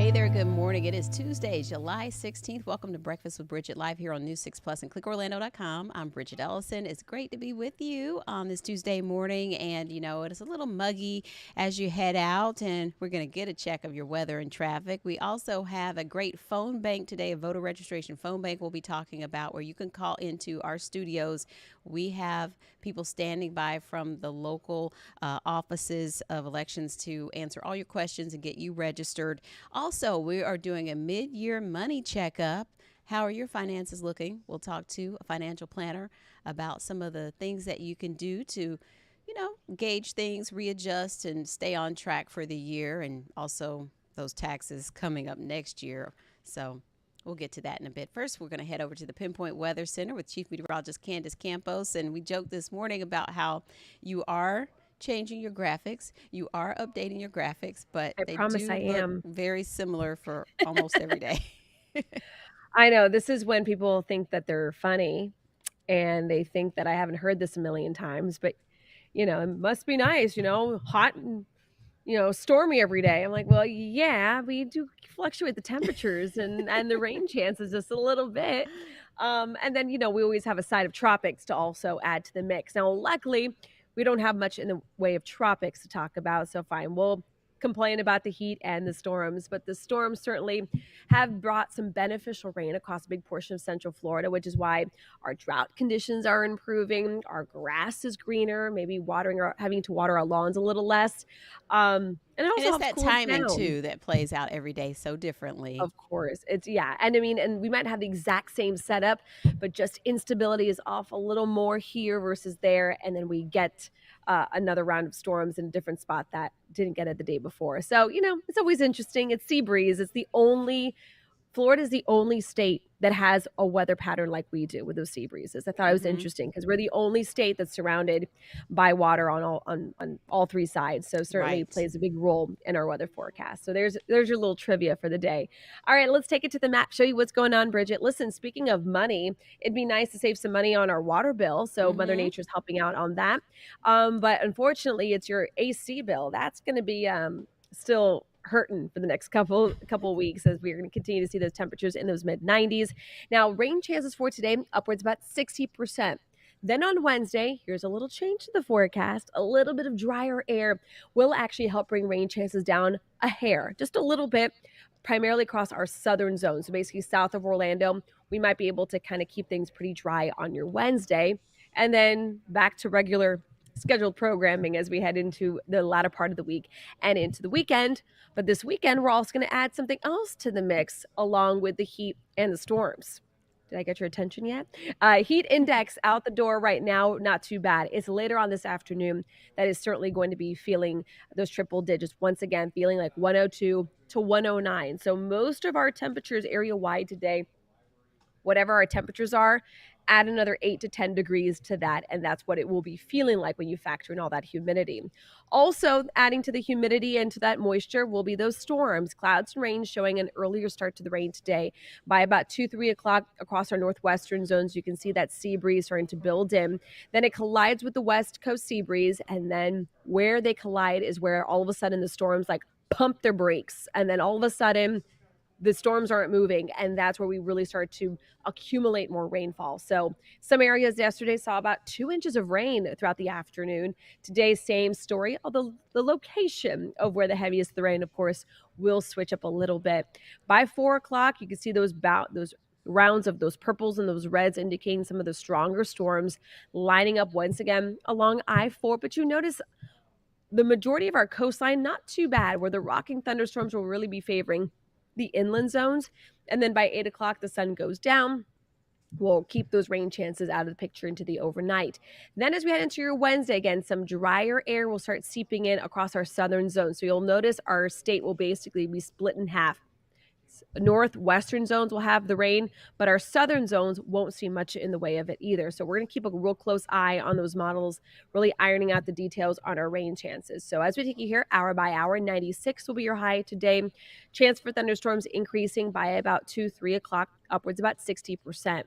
Hey there, good morning. It is Tuesday, July 16th. Welcome to Breakfast with Bridgett live here on News 6 Plus and clickorlando.com. I'm Bridgett Ellison. It's great to be with you on this Tuesday morning. And, you know, it is a little muggy as you head out, and we're going to get a check of your weather and traffic. We also have a great phone bank today, a voter registration phone bank we'll be talking about where you can call into our studios. We have people standing by from the local offices of elections to answer all your questions and get you registered. Also, we are doing a mid-year money checkup. How are your finances looking? We'll talk to a financial planner about some of the things that you can do to, gauge things, readjust, and stay on track for the year, and also those taxes coming up next year. So we'll get to that in a bit. First, we're going to head over to the Pinpoint Weather Center with Chief Meteorologist Candace Campos, and we joked this morning about how you are changing your graphics. You are updating your graphics, but I they promise I do look am. very similar for almost every day. I know this is when people think that they're funny and they think that I haven't heard this a million times, but it must be nice, hot and stormy every day. I'm like, well, yeah, we do fluctuate the temperatures and the rain chances just a little bit. And then, we always have a side of tropics to also add to the mix. Now, luckily, we don't have much in the way of tropics to talk about, so fine. We'll complain about the heat and the storms, but the storms certainly have brought some beneficial rain across a big portion of central Florida, which is why our drought conditions are improving. Our grass is greener, maybe having to water our lawns a little less. And it And also it's helps that cool us timing down. too that plays out every day so differently. Of course. It's yeah. And I mean, and we might have the exact same setup, but just instability is off a little more here versus there. And then we get another round of storms in a different spot that didn't get it the day before. So, it's always interesting. It's sea breeze. Florida is the only state that has a weather pattern like we do with those sea breezes. I thought it was Hmm. interesting because we're the only state that's surrounded by water on all three sides. So certainly Right. plays a big role in our weather forecast. So there's your little trivia for the day. All right, let's take it to the map, show you what's going on, Bridgett. Listen, speaking of money, it'd be nice to save some money on our water bill. So Mother Hmm. Nature's helping out on that. But unfortunately, it's your AC bill. That's going to be still hurting for the next couple weeks as we're going to continue to see those temperatures in those mid 90s. Now, rain chances for today upwards about 60%. Then on Wednesday, here's a little change to the forecast. A little bit of drier air will actually help bring rain chances down a hair, just a little bit, primarily across our southern zone. So basically south of Orlando, we might be able to kind of keep things pretty dry on your Wednesday. And then back to regular scheduled programming as we head into the latter part of the week and into the weekend. But this weekend, we're also going to add something else to the mix along with the heat and the storms. Did I get your attention yet? Heat index out the door right now, not too bad. It's later on this afternoon that is certainly going to be feeling those triple digits once again, feeling like 102 to 109. So most of our temperatures area wide today, whatever our temperatures are, add another 8 to 10 degrees to that. And that's what it will be feeling like when you factor in all that humidity. Also, adding to the humidity and to that moisture will be those storms, clouds and rain showing an earlier start to the rain today. By about 2, 3 o'clock across our northwestern zones, you can see that sea breeze starting to build in. Then it collides with the west coast sea breeze. And then where they collide is where all of a sudden the storms like pump their brakes. And then all of a sudden, the storms aren't moving, and that's where we really start to accumulate more rainfall. So some areas yesterday saw about 2 inches of rain throughout the afternoon. Today, same story, although the location of where the heaviest the rain, of course, will switch up a little bit. By 4 o'clock, you can see those rounds of those purples and those reds indicating some of the stronger storms lining up once again along I-4. But you notice the majority of our coastline, not too bad, where the rocking thunderstorms will really be favoring the inland zones. And then by 8 o'clock, the sun goes down. We'll keep those rain chances out of the picture into the overnight. Then, as we head into your Wednesday, again, some drier air will start seeping in across our southern zone. So you'll notice our state will basically be split in half. Northwestern zones will have the rain, but our southern zones won't see much in the way of it either. So we're going to keep a real close eye on those models, really ironing out the details on our rain chances. So as we take you here hour by hour, 96 will be your high today. Chance for thunderstorms increasing by about 2, 3 o'clock, upwards about 60%.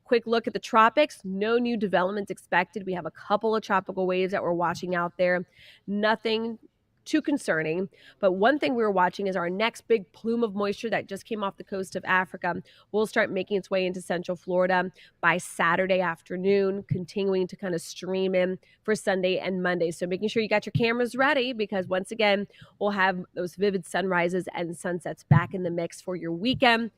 Quick look at the tropics. No new developments expected. We have a couple of tropical waves that we're watching out there. Nothing too concerning. But one thing we were watching is our next big plume of moisture that just came off the coast of Africa will start making its way into central Florida by Saturday afternoon, continuing to kind of stream in for Sunday and Monday. So making sure you got your cameras ready, because once again, we'll have those vivid sunrises and sunsets back in the mix for your weekend.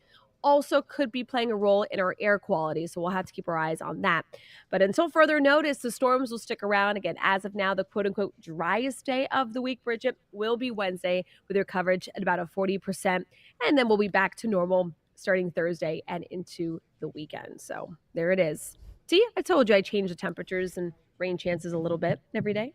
Also could be playing a role in our air quality, so we'll have to keep our eyes on that. But until further notice, the storms will stick around. Again, as of now, the quote-unquote driest day of the week, Bridgett, will be Wednesday, with your coverage at about a 40%, and then we'll be back to normal starting Thursday and into the weekend. So there it is. See, I told you I changed the temperatures and rain chances a little bit every day.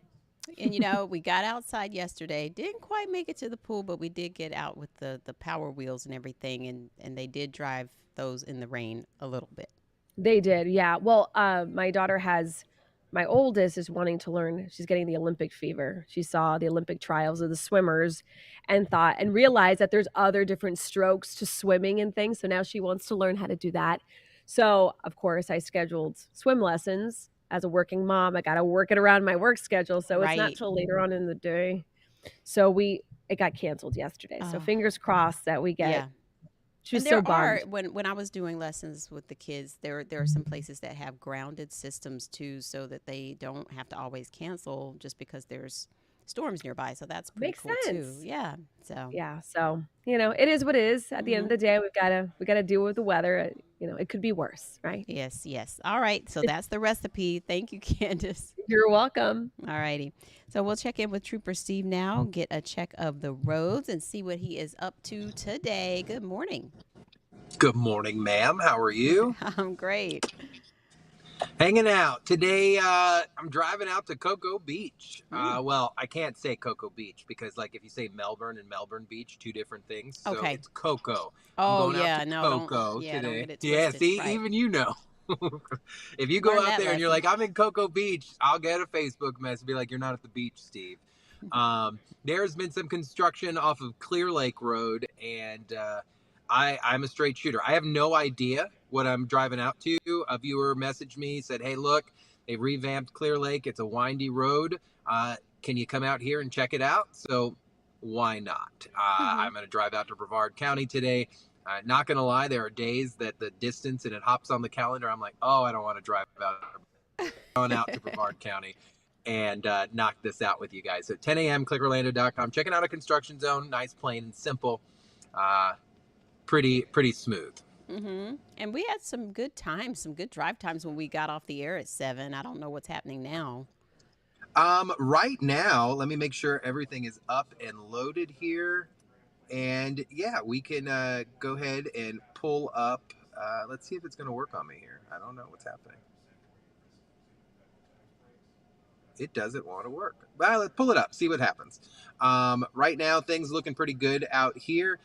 And we got outside yesterday. Didn't quite make it to the pool, but we did get out with the power wheels and everything, and they did drive those in the rain a little bit. They did, yeah. Well, my oldest is wanting to learn. She's getting the Olympic fever. She saw the Olympic trials of the swimmers and realized that there's other different strokes to swimming and things. So now she wants to learn how to do that. So, of course, I scheduled swim lessons. As a working mom, I got to work it around my work schedule. So it's not Right. till later on in the day. So it got canceled yesterday. So Oh, fingers crossed that we get. yeah. She And was so there are bummed. when I was doing lessons with the kids, there are some places that have grounded systems too, so that they don't have to always cancel just because there's storms nearby. So that's pretty Makes cool too. sense. Yeah. So, Yeah, so, it is what it is. At the end of hmm the day, we gotta deal with the weather. It could be worse, right? yes, yes. All right. So that's the recipe. Thank you, Candace. You're welcome. All righty. So we'll check in with Trooper Steve now, get a check of the roads, and see what he is up to today. Good morning. Good morning, ma'am. How are you? I'm great. Hanging out. Today, I'm driving out to Cocoa Beach. Mm, Well, I can't say Cocoa Beach because, like, if you say Melbourne and Melbourne Beach, two different things. So okay. it's Cocoa. I'm Oh going out yeah. to No, Cocoa don't today. get it Yeah, twisted. see, Right. even you know. If you go Learn out that there and you're lesson. like, I'm in Cocoa Beach, I'll get a Facebook message and be like, you're not at the beach, Steve. There's been some construction off of Clear Lake Road, and I'm a straight shooter. I have no idea what I'm driving out to. A viewer messaged me, said, hey, look, they revamped Clear Lake. It's a windy road. Can you come out here and check it out? So why not? Hmm. I'm going to drive out to Brevard County today. Not going to lie, there are days that the distance and it hops on the calendar. I'm like, oh, I don't want to drive out to Brevard County and knock this out with you guys. So 10 a.m. clickorlando.com. Checking out a construction zone. Nice, plain, and simple. Pretty smooth. And we had some good times, some good drive times when we got off the air at 7. I don't know what's happening now. Right now, let me make sure everything is up and loaded here. And yeah, we can go ahead and pull up. Let's see if it's going to work on me here. I don't know what's happening. It doesn't want to work. Well, let's pull it up, see what happens. Right now, things looking pretty good out here.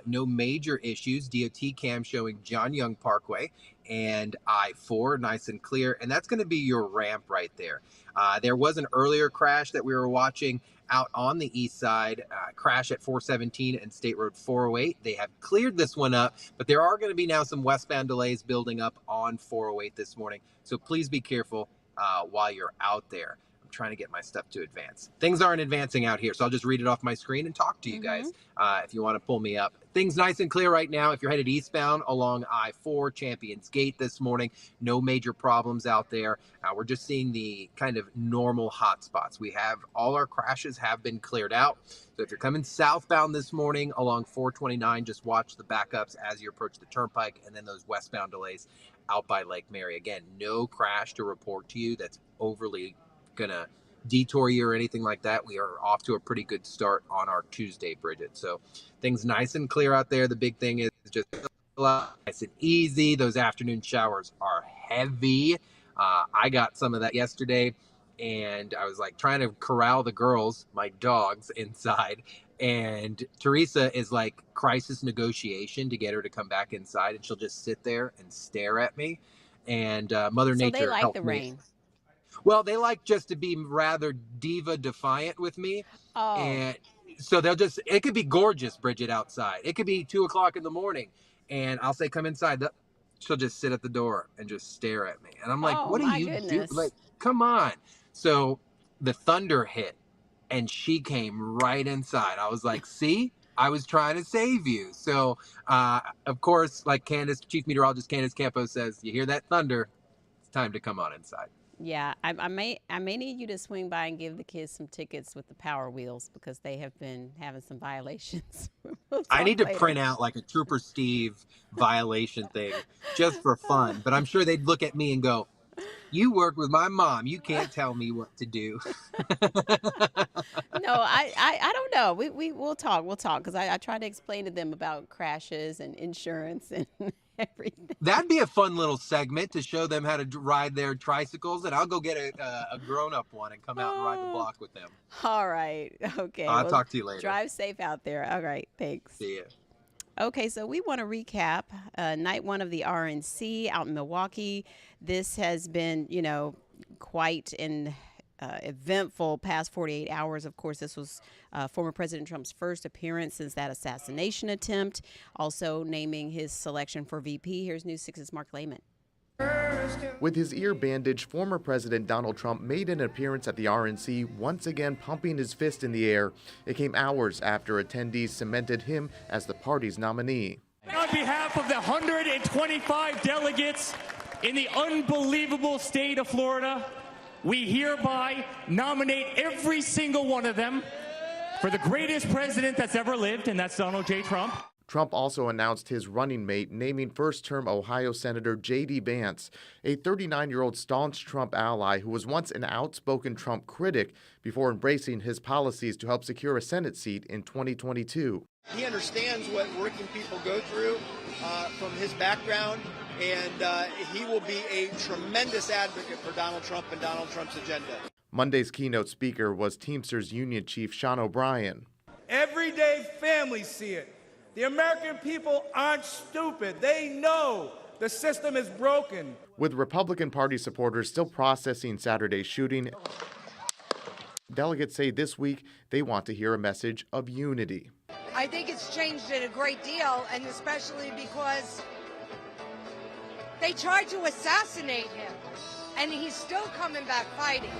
No major issues. DOT cam showing John Young Parkway and I-4 nice and clear. And that's going to be your ramp right there. There was an earlier crash that we were watching out on the east side, crash at 417 and State Road 408. They have cleared this one up, but there are going to be now some westbound delays building up on 408 this morning. So please be careful while you're out there. Trying to get my stuff to advance. Things aren't advancing out here, so I'll just read it off my screen and talk to you guys if you want to pull me up. Things nice and clear right now. If you're headed eastbound along I-4 Champions Gate this morning, no major problems out there. We're just seeing the kind of normal hot spots. All our crashes have been cleared out. So if you're coming southbound this morning along 429, just watch the backups as you approach the turnpike, and then those westbound delays out by Lake Mary. Again, no crash to report to you that's overly gonna detour you or anything like that. We are off to a pretty good start on our Tuesday, Bridgett. So things nice and clear out there. The big thing is just nice and easy. Those afternoon showers are heavy. I got some of that yesterday, and I was like trying to corral the girls, my dogs, inside. And Teresa is like crisis negotiation to get her to come back inside, and she'll just sit there and stare at me. And Mother So they Nature like the helped me. rain. Well, they like just to be rather diva defiant with me. Oh, And so it could be gorgeous, Bridgett, outside. It could be 2 o'clock in the morning. And I'll say, come inside. She'll just sit at the door and just stare at me. And I'm like, oh what do my you do? goodness. Like, come on. So the thunder hit and she came right inside. I was like, see, I was trying to save you. So, of course, like Chief Meteorologist Candace Campos says, you hear that thunder, it's time to come on inside. Yeah, I may need you to swing by and give the kids some tickets with the Power Wheels because they have been having some violations. We'll I talk need to later. print out like a Trooper Steve violation thing just for fun. But I'm sure they'd look at me and go, you work with my mom. You can't tell me what to do. No, I don't know. We'll talk. We'll talk because I try to explain to them about crashes and insurance and everything. That'd be a fun little segment to show them how to ride their tricycles, and I'll go get a grown-up one and come out and ride the block with them. All right. Okay. I'll Well, talk to you later. drive safe out there. All right. Thanks. See ya. Okay, so we want to recap night one of the RNC out in Milwaukee. This has been, quite an eventful past 48 hours. Of course, this was former President Trump's first appearance since that assassination attempt, also naming his selection for VP. Here's News 6's Mark Lehman. With his ear bandaged, former President Donald Trump made an appearance at the RNC, once again pumping his fist in the air. It came hours after attendees cemented him as the party's nominee. On behalf of the 125 delegates in the unbelievable state of Florida, we hereby nominate every single one of them for the greatest president that's ever lived, and that's Donald J. Trump. Trump also announced his running mate, naming first-term Ohio Senator J.D. Vance, a 39-year-old staunch Trump ally who was once an outspoken Trump critic before embracing his policies to help secure a Senate seat in 2022. He understands what working people go through from his background, and he will be a tremendous advocate for Donald Trump and Donald Trump's agenda. Monday's keynote speaker was Teamsters Union Chief Sean O'Brien. Everyday families see it. The American people aren't stupid. They know the system is broken. With Republican Party supporters still processing Saturday's shooting, delegates say this week they want to hear a message of unity. I think it's changed it a great deal, and especially because they tried to assassinate him, and he's still coming back fighting.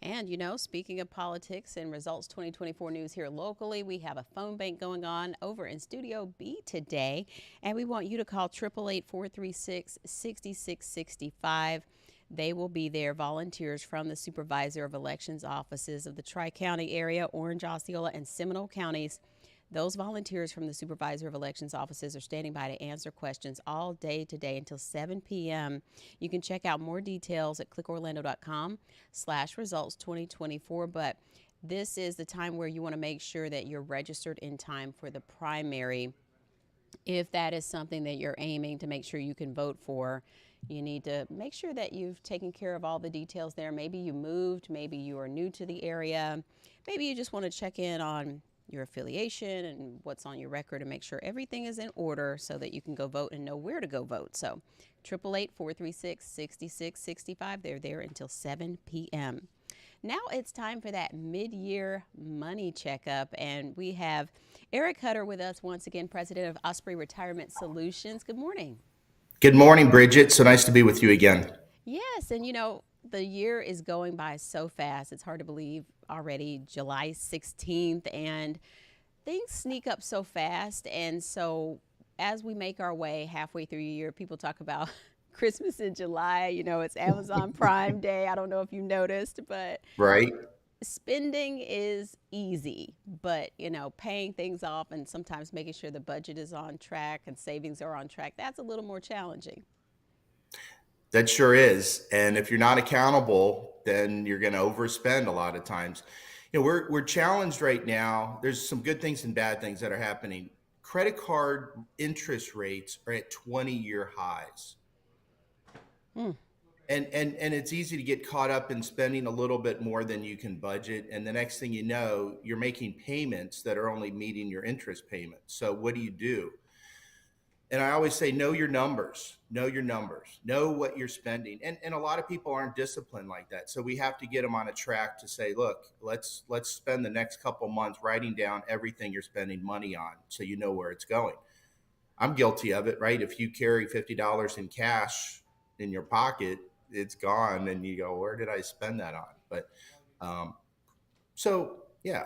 And, speaking of politics and results 2024 news here locally, we have a phone bank going on over in Studio B today. And we want you to call 888-436-6665. They will be there, volunteers from the Supervisor of Elections offices of the Tri-County area, Orange, Osceola, and Seminole counties. Those volunteers from the Supervisor of Elections offices are standing by to answer questions all day today until 7 p.m. You can check out more details at clickorlando.com/results2024. But this is the time where you want to make sure that you're registered in time for the primary. If that is something that you're aiming to make sure you can vote for, you need to make sure that you've taken care of all the details there. Maybe you moved, maybe you are new to the area, maybe you just want to check in on your affiliation and what's on your record and make sure everything is in order so that you can go vote and know where to go vote. So 888-436-6665. They're there until 7 p.m. Now it's time for that mid-year money checkup, and we have Eric Hutter with us once again, president of Osprey Retirement Solutions. Good morning. Good morning, Bridgett. So nice to be with you again. Yes, and the year is going by so fast. It's hard to believe already July 16th, and things sneak up so fast. And so as we make our way halfway through the year, people talk about Christmas in July. It's Amazon Prime Day. I don't know if you noticed, but right. Spending is easy, but paying things off and sometimes making sure the budget is on track and savings are on track, that's a little more challenging. That sure is. And if you're not accountable, then you're going to overspend a lot of times. We're challenged right now. There's some good things and bad things that are happening. Credit card interest rates are at 20-year highs. And it's easy to get caught up in spending a little bit more than you can budget. And the next thing you know, you're making payments that are only meeting your interest payments. So what do? And I always say, know your numbers, know what you're spending. And a lot of people aren't disciplined like that. So we have to get them on a track to say, look, let's spend the next couple months writing down everything you're spending money on so you know where it's going. I'm guilty of it, right? If you carry $50 in cash in your pocket, it's gone, and you go, where did I spend that on? But so yeah,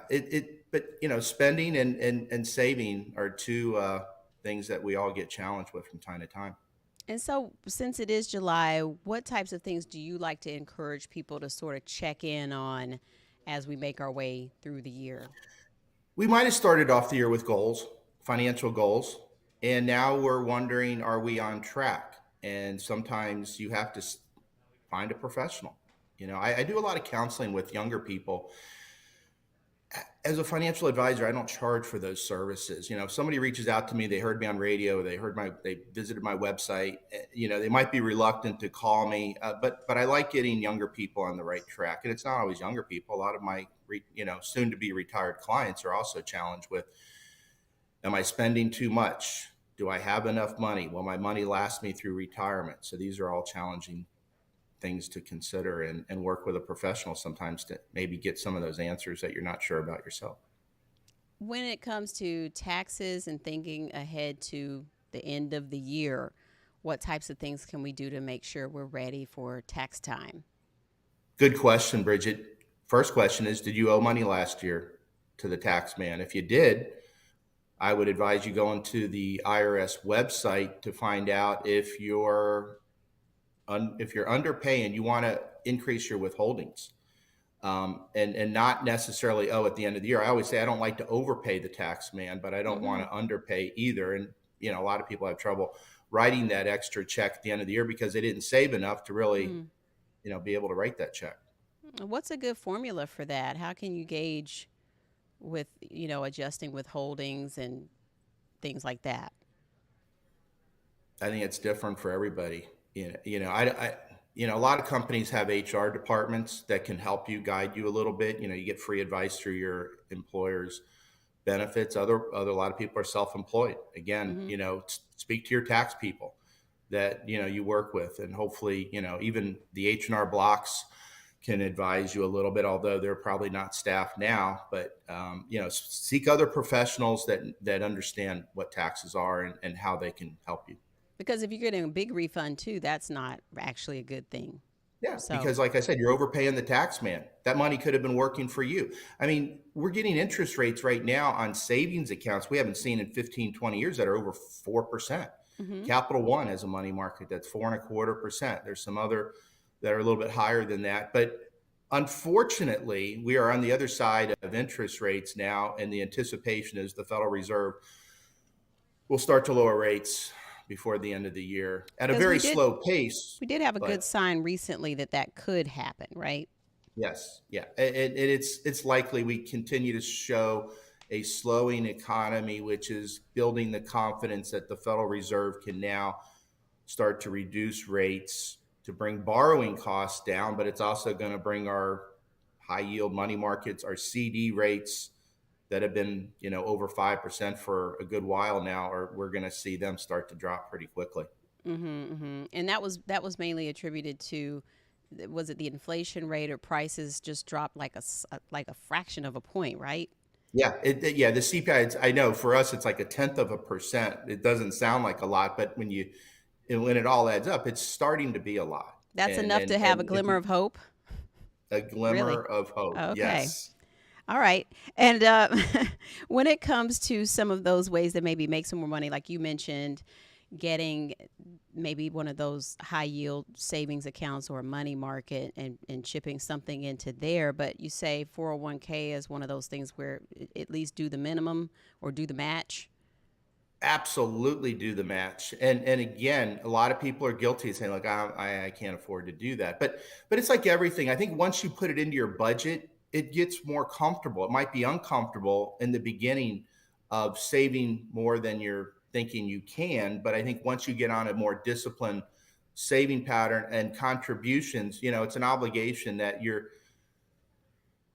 but spending and saving are two things that we all get challenged with from time to time. And so, since it is July, what types of things do you like to encourage people to sort of check in on as we make our way through the year? We might have started off the year with goals, financial goals, and now we're wondering, are we on track? And sometimes you have to find a professional. I do a lot of counseling with younger people. As a financial advisor, I don't charge for those services. If somebody reaches out to me, they heard me on radio, they visited my website, they might be reluctant to call me, but I like getting younger people on the right track. And it's not always younger people. A lot of my, soon to be retired clients are also challenged with, am I spending too much? Do I have enough money? Will my money last me through retirement? So these are all challenging things to consider, and work with a professional sometimes to maybe get some of those answers that you're not sure about yourself. When it comes to taxes and thinking ahead to the end of the year, what types of things can we do to make sure we're ready for tax time? Good question, Bridget. First question is, did you owe money last year to the tax man? If you did, I would advise you going to the IRS website to find out if you're underpaying, you want to increase your withholdings, and not necessarily at the end of the year. I always say I don't like to overpay the tax man, but I don't want to underpay either. And a lot of people have trouble writing that extra check at the end of the year because they didn't save enough to really, be able to write that check. What's a good formula for that? How can you gauge with adjusting withholdings and things like that? I think it's different for everybody. A lot of companies have HR departments that can help you, guide you a little bit. You get free advice through your employer's benefits. A lot of people are self-employed. Again, speak to your tax people that you work with, and hopefully even the H&R blocks can advise you a little bit, although they're probably not staffed now. But seek other professionals that understand what taxes are and how they can help you. Because if you're getting a big refund too, that's not actually a good thing. Yeah, because like I said, you're overpaying the tax man. That money could have been working for you. I mean, we're getting interest rates right now on savings accounts we haven't seen in 15, 20 years that are over 4%. Capital One has a money market that's 4.25%. There's some other that are a little bit higher than that. But unfortunately, we are on the other side of interest rates now, and the anticipation is the Federal Reserve will start to lower rates before the end of the year at a very slow pace. We did have a good sign recently that could happen, right? Yes. Yeah. And it's likely we continue to show a slowing economy, which is building the confidence that the Federal Reserve can now start to reduce rates to bring borrowing costs down, but it's also going to bring our high yield money markets, our CD rates that have been, over 5% for a good while now, or we're going to see them start to drop pretty quickly. And that was mainly attributed to, was it the inflation rate, or prices just dropped like a fraction of a point, right? Yeah, the CPI. I know for us it's like 0.1%. It doesn't sound like a lot, but when it all adds up, it's starting to be a lot. That's enough to have a glimmer of hope. A glimmer of hope. Okay. Yes. All right. And when it comes to some of those ways that maybe make some more money, like you mentioned, getting maybe one of those high yield savings accounts or a money market and chipping something into there. But you say 401k is one of those things where at least do the minimum or do the match. Absolutely do the match. And again, a lot of people are guilty of saying, like, I can't afford to do that. But it's like everything. I think once you put it into your budget, it gets more comfortable. It might be uncomfortable in the beginning of saving more than you're thinking you can. But I think once you get on a more disciplined saving pattern and contributions, it's an obligation that you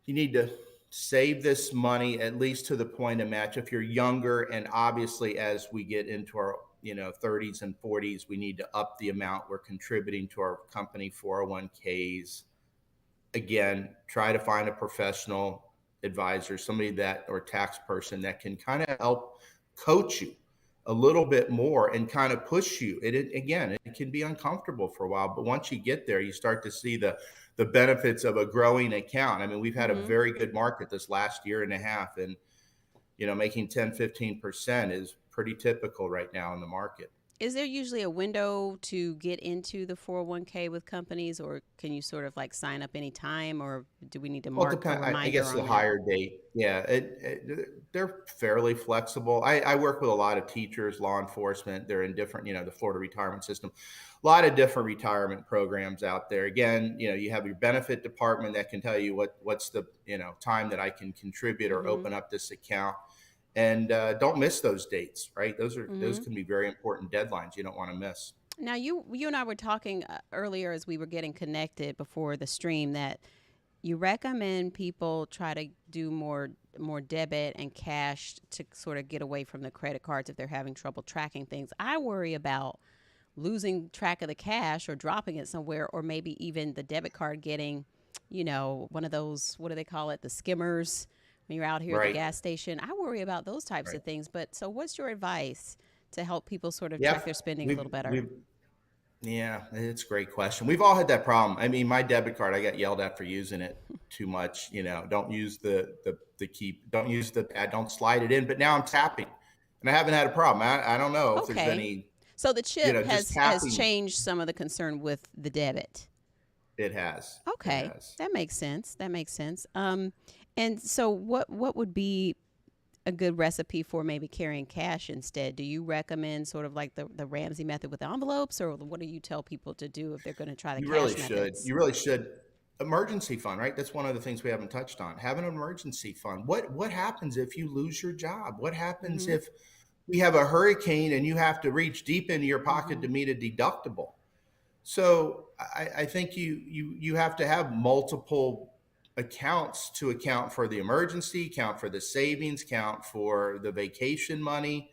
need to save this money at least to the point of match if you're younger. And obviously, as we get into our 30s and 40s, we need to up the amount we're contributing to our company 401ks. Again, try to find a professional advisor, somebody or tax person that can kind of help coach you a little bit more and kind of push you. Again, it can be uncomfortable for a while, but once you get there, you start to see the benefits of a growing account. I mean, we've had a very good market this last year and a half, and making 10-15% is pretty typical right now in the market. Is there usually a window to get into the 401k with companies, or can you sort of like sign up anytime, or do we need to Well, it mark a depends. I reminder guess the on that? higher date, yeah, they're fairly flexible. I work with a lot of teachers, law enforcement. They're in different, the Florida retirement system, a lot of different retirement programs out there. Again, you have your benefit department that can tell you what's the time that I can contribute or open up this account. And don't miss those dates, right? Those can be very important deadlines you don't want to miss. Now, you and I were talking earlier as we were getting connected before the stream that you recommend people try to do more debit and cash to sort of get away from the credit cards if they're having trouble tracking things. I worry about losing track of the cash or dropping it somewhere, or maybe even the debit card getting, one of those, what do they call it, the skimmers when you're out here at the gas station. I worry about those types of things. But so what's your advice to help people sort of track their spending a little better? Yeah, it's a great question. We've all had that problem. I mean, my debit card, I got yelled at for using it too much. Don't use the key, don't use the pad, don't slide it in. But now I'm tapping, and I haven't had a problem. I don't know if there's any. So the chip has changed some of the concern with the debit. It has. Okay, it has. That makes sense. And so what would be a good recipe for maybe carrying cash instead? Do you recommend sort of like the Ramsey method with the envelopes, or what do you tell people to do if they're going to try the cash methods? You really should. Emergency fund, right? That's one of the things we haven't touched on. Have an emergency fund. What happens if you lose your job? What happens if we have a hurricane and you have to reach deep into your pocket to meet a deductible? So I think you have to have multiple accounts to account for the emergency, account for the savings, account for the vacation money,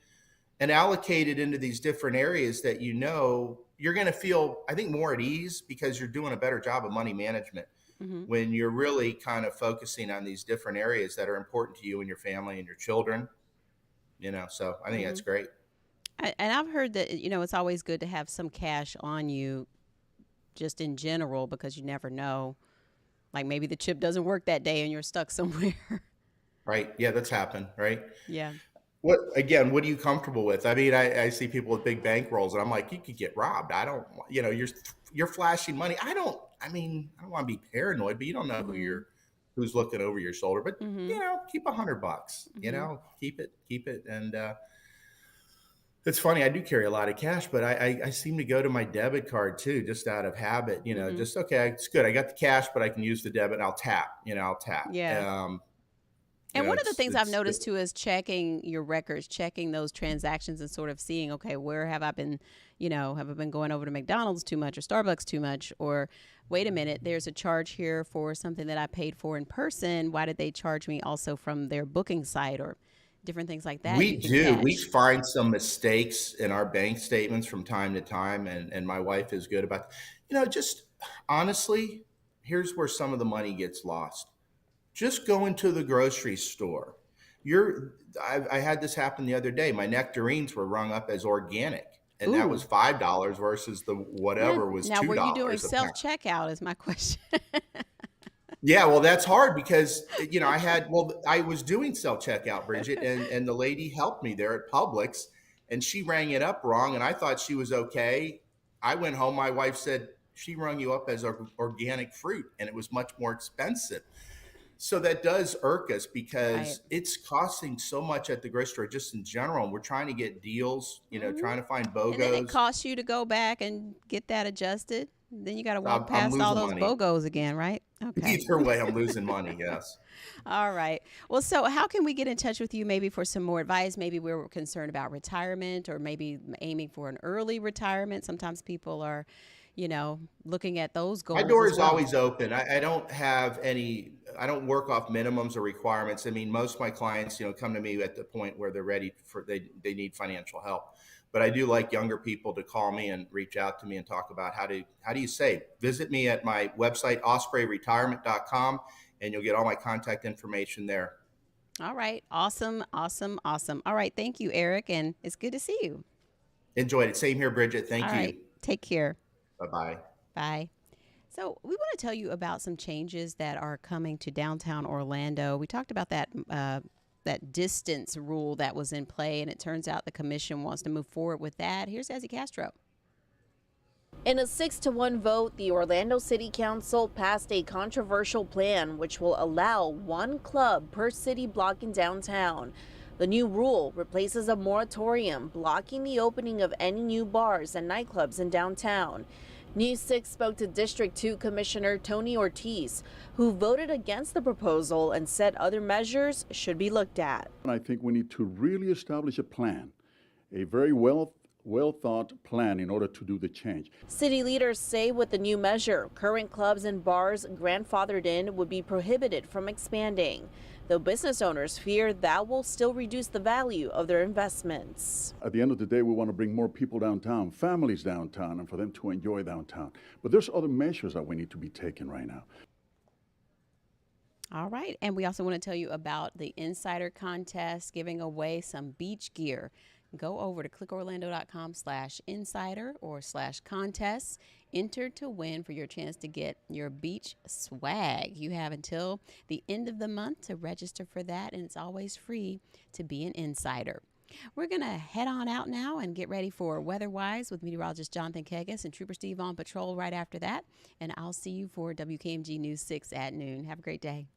and allocate it into these different areas that you're going to feel, I think, more at ease because you're doing a better job of money management when you're really kind of focusing on these different areas that are important to you and your family and your children. So I think that's great. And I've heard that, it's always good to have some cash on you just in general, because you never know. Like maybe the chip doesn't work that day and you're stuck somewhere. Right. Yeah, that's happened. Right. Yeah. What are you comfortable with? I mean, I see people with big bankrolls and I'm like, you could get robbed. I don't, you're flashing money. I don't want to be paranoid, but you don't know who's looking over your shoulder, but keep $100, keep it. And, it's funny. I do carry a lot of cash, but I seem to go to my debit card too, just out of habit. Just okay. It's good. I got the cash, but I can use the debit. And I'll tap. Yeah. And one of the things I've noticed too is checking your records, checking those transactions, and sort of seeing, okay, where have I been? Have I been going over to McDonald's too much or Starbucks too much? Or wait a minute, there's a charge here for something that I paid for in person. Why did they charge me also from their booking site, or different things like that? We do. We find some mistakes in our bank statements from time to time, and my wife is good about, just honestly, here's where some of the money gets lost. Just go into the grocery store. I had this happen the other day. My nectarines were rung up as organic, and that was $5 versus the whatever was $2. Now, were you doing self-checkout is my question. Yeah, well, that's hard because, I was doing self-checkout, Bridget, and the lady helped me there at Publix, and she rang it up wrong, and I thought she was okay. I went home. My wife said, she rung you up as organic fruit, and it was much more expensive. So that does irk us because it's costing so much at the grocery store just in general. We're trying to get deals, trying to find BOGOs. And then it costs you to go back and get that adjusted. Then you got to walk past all those BOGOs again, right? Okay. Either way, I'm losing money, yes. All right. Well, so how can we get in touch with you maybe for some more advice? Maybe we're concerned about retirement, or maybe aiming for an early retirement. Sometimes people are, looking at those goals. My door is always open. I don't have I don't work off minimums or requirements. I mean, most of my clients, come to me at the point where they're ready they need financial help. But I do like younger people to call me and reach out to me and talk about how do you save. Visit me at my website, ospreyretirement.com, and you'll get all my contact information there. All right. Awesome. Awesome. Awesome. All right. Thank you, Eric. And it's good to see you. Enjoyed it. Same here, Bridgett. All Thank you. right. Take care. Bye-bye. Bye. So we want to tell you about some changes that are coming to downtown Orlando. We talked about that distance rule that was in play, and it turns out the commission wants to move forward with that. Here's Ezzy Castro. In a 6-1 vote, the Orlando City Council passed a controversial plan which will allow one club per city block in downtown. The new rule replaces a moratorium blocking the opening of any new bars and nightclubs in downtown. News 6 spoke to District 2 Commissioner Tony Ortiz, who voted against the proposal and said other measures should be looked at. I think we need to really establish a plan, a very well thought plan in order to do the change. City leaders say with the new measure, current clubs and bars grandfathered in would be prohibited from expanding, though business owners fear that will still reduce the value of their investments. At the end of the day, we want to bring more people downtown, families downtown, and for them to enjoy downtown. But there's other measures that we need to be taking right now. All right. And we also want to tell you about the Insider Contest, giving away some beach gear. Go over to clickorlando.com/insider or /contests. Enter to win for your chance to get your beach swag. You have until the end of the month to register for that, and it's always free to be an insider. We're going to head on out now and get ready for Weather-Wise with meteorologist Jonathan Kegas and Trooper Steve on patrol right after that. And I'll see you for WKMG News 6 at noon. Have a great day.